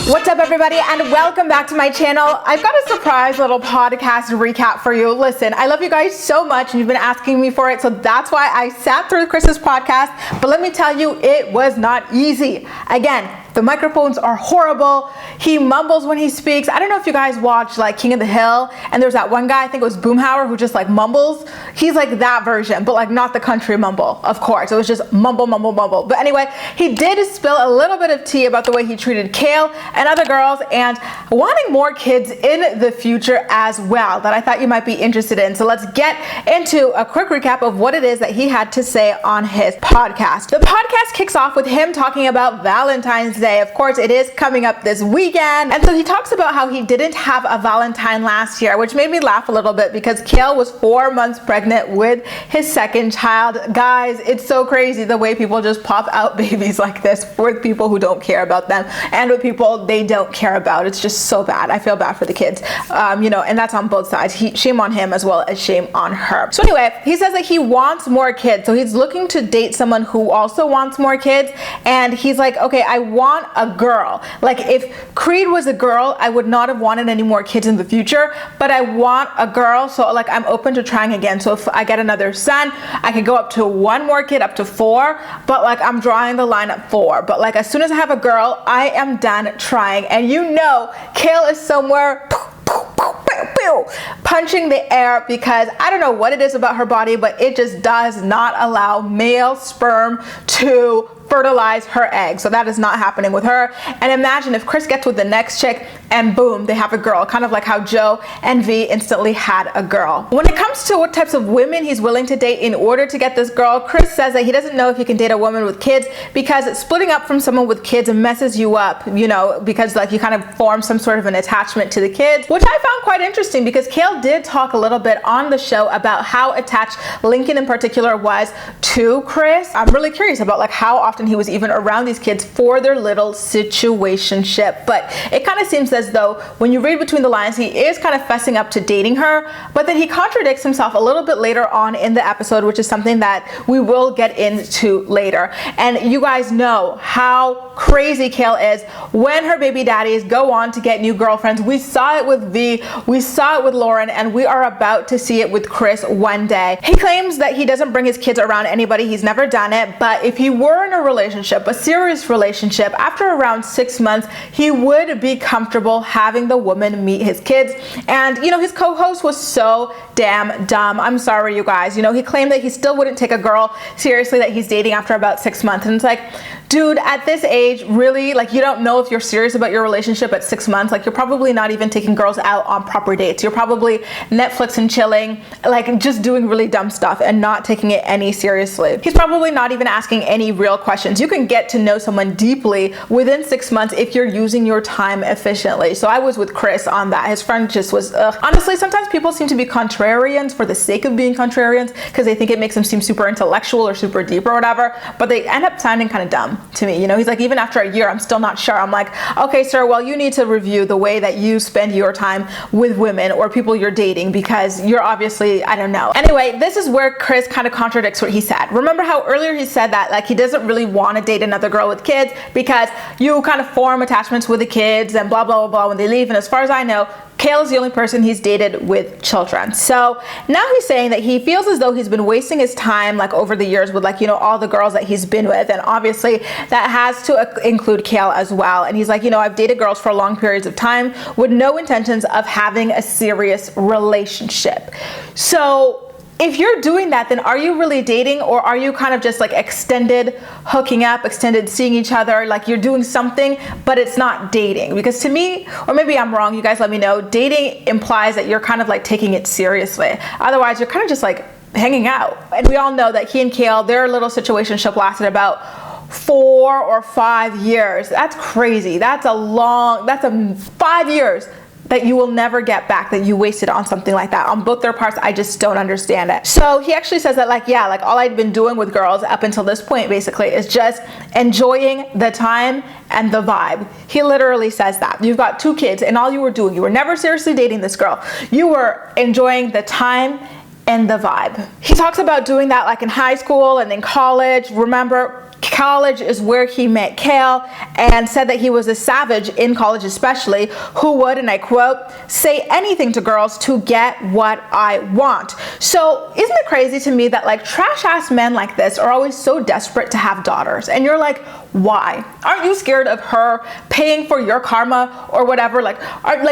What's up, everybody, and welcome back to my channel. I've got a surprise little podcast recap for you. Listen, I love you guys so much and you've been asking me for it, so that's why I sat through Chris's podcast. But let me tell you, it was not easy. Again, the microphones are horrible. He mumbles when he speaks. I don't know if you guys watch like King of the Hill, and there's that one guy, I think it was Boomhauer, who just like mumbles. He's like that version, but like not the country mumble, of course. It was just mumble, mumble, mumble. But anyway, he did spill a little bit of tea about the way he treated Kail and other girls and wanting more kids in the future as well, that I thought you might be interested in. So let's get into a quick recap of what it is that he had to say on his podcast. The podcast kicks off with him talking about Valentine's Day. Of course, it is coming up this weekend. And so he talks about how he didn't have a Valentine last year, which made me laugh a little bit because Kail was 4 months pregnant with his second child. Guys, it's so crazy the way people just pop out babies like this with people who don't care about them and with people they don't care about. It's just so bad. I feel bad for the kids, and that's on both sides. Shame on him as well as shame on her. So anyway, he says that he wants more kids. So he's looking to date someone who also wants more kids. And he's like, okay, I want a girl. Like if Creed was a girl, I would not have wanted any more kids in the future, but I want a girl. So like I'm open to trying again. So if I get another son, I could go up to one more kid, up to 4, but like I'm drawing the line at 4. But like as soon as I have a girl, I am done trying. And Kail is somewhere punching the air because I don't know what it is about her body, but it just does not allow male sperm to fertilize her egg. So that is not happening with her. And imagine if Chris gets with the next chick and boom, they have a girl, kind of like how Joe and V instantly had a girl. When it comes to what types of women he's willing to date in order to get this girl, Chris says that he doesn't know if he can date a woman with kids because splitting up from someone with kids messes you up, because like you kind of form some sort of an attachment to the kids, which I found quite interesting because Kail did talk a little bit on the show about how attached Lincoln in particular was to Chris. I'm really curious about like how often he was even around these kids for their little situationship. But it kind of seems as though when you read between the lines, he is kind of fessing up to dating her, but then he contradicts himself a little bit later on in the episode, which is something that we will get into later. And you guys know how crazy Kail is when her baby daddies go on to get new girlfriends. We saw it with V, we saw it with Lauren, and we are about to see it with Chris one day. He claims that he doesn't bring his kids around anybody. He's never done it, but if he were in a relationship, a serious relationship, after around 6 months, he would be comfortable having the woman meet his kids. And his co-host was so damn dumb. I'm sorry, you guys. He claimed that he still wouldn't take a girl seriously that he's dating after about 6 months. And it's like, dude, at this age, really, like you don't know if you're serious about your relationship at 6 months. Like you're probably not even taking girls out on proper dates. You're probably Netflix and chilling, like just doing really dumb stuff and not taking it any seriously. He's probably not even asking any real questions. You can get to know someone deeply within 6 months if you're using your time efficiently. So I was with Chris on that. His friend just was, honestly, sometimes people seem to be contrarians for the sake of being contrarians because they think it makes them seem super intellectual or super deep or whatever, but they end up sounding kind of dumb to me. He's like, even after a year, I'm still not sure. I'm like, okay, sir, well, you need to review the way that you spend your time with women or people you're dating because you're obviously, I don't know. Anyway, this is where Chris kind of contradicts what he said. Remember how earlier he said that like he doesn't really want to date another girl with kids because you kind of form attachments with the kids and blah, blah, blah, blah when they leave. And as far as I know, Kail is the only person he's dated with children. So now he's saying that he feels as though he's been wasting his time like over the years with like, all the girls that he's been with. And obviously that has to include Kail as well. And he's like, I've dated girls for long periods of time with no intentions of having a serious relationship. So if you're doing that, then are you really dating, or are you kind of just like extended hooking up, extended seeing each other, like you're doing something, but it's not dating? Because to me, or maybe I'm wrong, you guys let me know, dating implies that you're kind of like taking it seriously. Otherwise, you're kind of just like hanging out. And we all know that he and Kail, their little situationship lasted about 4 or 5 years. That's crazy. That's a 5 years that you will never get back, that you wasted on something like that. On both their parts, I just don't understand it. So he actually says that like all I'd been doing with girls up until this point basically is just enjoying the time and the vibe. He literally says that. You've got 2 kids and all you were doing, you were never seriously dating this girl. You were enjoying the time in the vibe. He talks about doing that like in high school and in college. Remember, college is where he met Kail, and said that he was a savage in college especially, who would, and I quote, say anything to girls to get what I want. So isn't it crazy to me that like trash ass men like this are always so desperate to have daughters? And you're like, why? Aren't you scared of her paying for your karma or whatever? Like,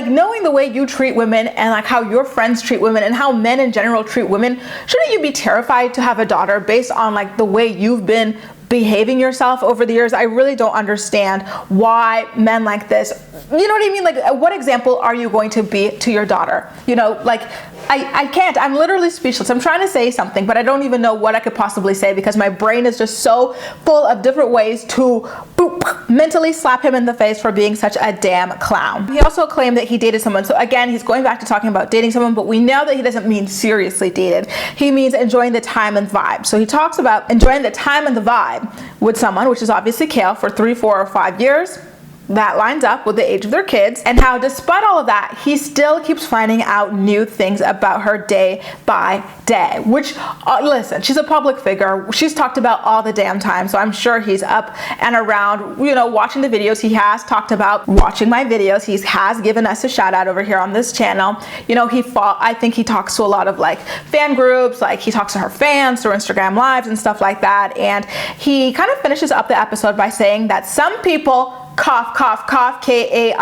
knowing the way you treat women and like how your friends treat women and how men in general treat women, shouldn't you be terrified to have a daughter based on like the way you've been behaving yourself over the years? I really don't understand why men like this, you know what I mean? Like, what example are you going to be to your daughter? You know, like, I can't, I'm literally speechless. I'm trying to say something, but I don't even know what I could possibly say because my brain is just so full of different ways to boop, mentally slap him in the face for being such a damn clown. He also claimed that he dated someone. So again, he's going back to talking about dating someone, but we know that he doesn't mean seriously dated. He means enjoying the time and vibe. So he talks about enjoying the time and the vibe with someone, which is obviously Kail, for 3, 4, or 5 years. That lines up with the age of their kids, and how despite all of that, he still keeps finding out new things about her day by day, which listen, she's a public figure. She's talked about all the damn time, so I'm sure he's up and around, you know, watching the videos. He has talked about watching my videos. He has given us a shout out over here on this channel. You know, I think he talks to a lot of like fan groups, like he talks to her fans through Instagram lives and stuff like that, and he kind of finishes up the episode by saying that some people, cough, cough, cough, Kail,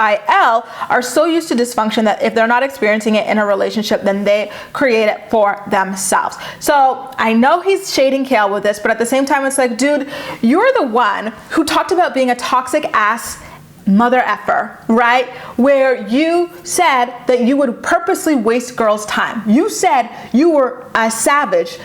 are so used to dysfunction that if they're not experiencing it in a relationship, then they create it for themselves. So I know he's shading Kail with this, but at the same time, it's like, dude, you're the one who talked about being a toxic ass mother effer, right? Where you said that you would purposely waste girls' time. You said you were a savage,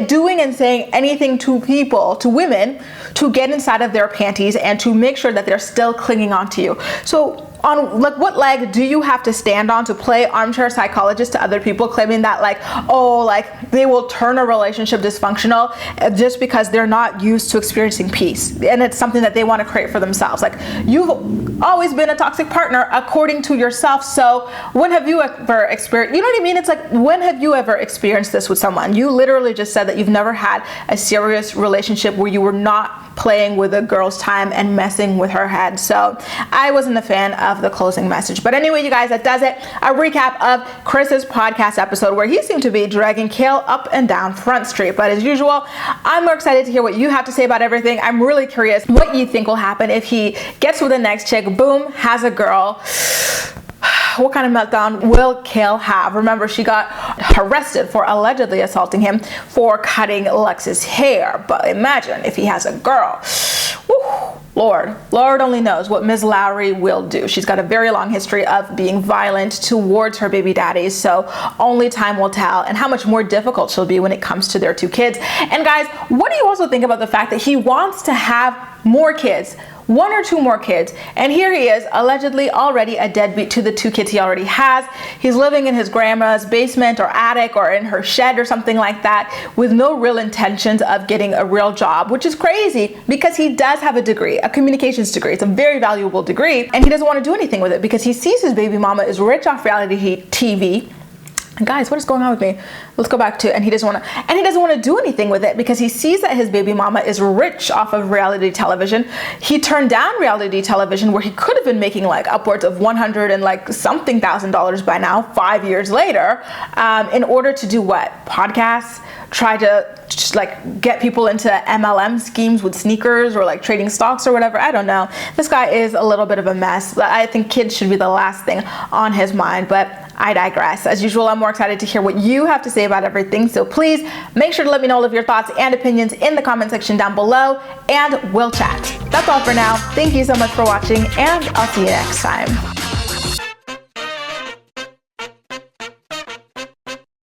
doing and saying anything to people, to women, to get inside of their panties and to make sure that they're still clinging on to you. So on like what leg do you have to stand on to play armchair psychologist to other people, claiming that like, oh, like they will turn a relationship dysfunctional just because they're not used to experiencing peace and it's something that they want to create for themselves? Like, you've always been a toxic partner according to yourself, so when have you ever experienced, you know what I mean? It's like, when have you ever experienced this with someone? You literally just said that you've never had a serious relationship where you were not playing with a girl's time and messing with her head. So I wasn't a fan of the closing message. But anyway, you guys, that does it. A recap of Chris's podcast episode where he seemed to be dragging Kail up and down Front Street. But as usual, I'm more excited to hear what you have to say about everything. I'm really curious what you think will happen if he gets with the next chick, boom, has a girl. What kind of meltdown will Kail have? Remember, she got arrested for allegedly assaulting him for cutting Lex's hair. But imagine if he has a girl. Woo, Lord only knows what Ms. Lowry will do. She's got a very long history of being violent towards her baby daddies, so only time will tell, and how much more difficult she'll be when it comes to their 2 kids. And guys, what do you also think about the fact that he wants to have more kids? 1 or 2 more kids, and here he is allegedly already a deadbeat to the 2 kids he already has. He's living in his grandma's basement or attic or in her shed or something like that with no real intentions of getting a real job, which is crazy because he does have a degree, a communications degree. It's a very valuable degree, and he doesn't want to do anything with it because he sees his baby mama is rich off reality TV. Guys, what is going on with me? Let's go back to, and he doesn't want to do anything with it because he sees that his baby mama is rich off of reality television. He turned down reality television where he could have been making like upwards of $100 and like something $1,000 by now, 5 years later, in order to do what? Podcasts? Try to just like get people into MLM schemes with sneakers or like trading stocks or whatever. I don't know. This guy is a little bit of a mess. I think kids should be the last thing on his mind, but I digress. As usual, I'm more excited to hear what you have to say about everything. So please make sure to let me know all of your thoughts and opinions in the comment section down below, and we'll chat. That's all for now. Thank you so much for watching, and I'll see you next time.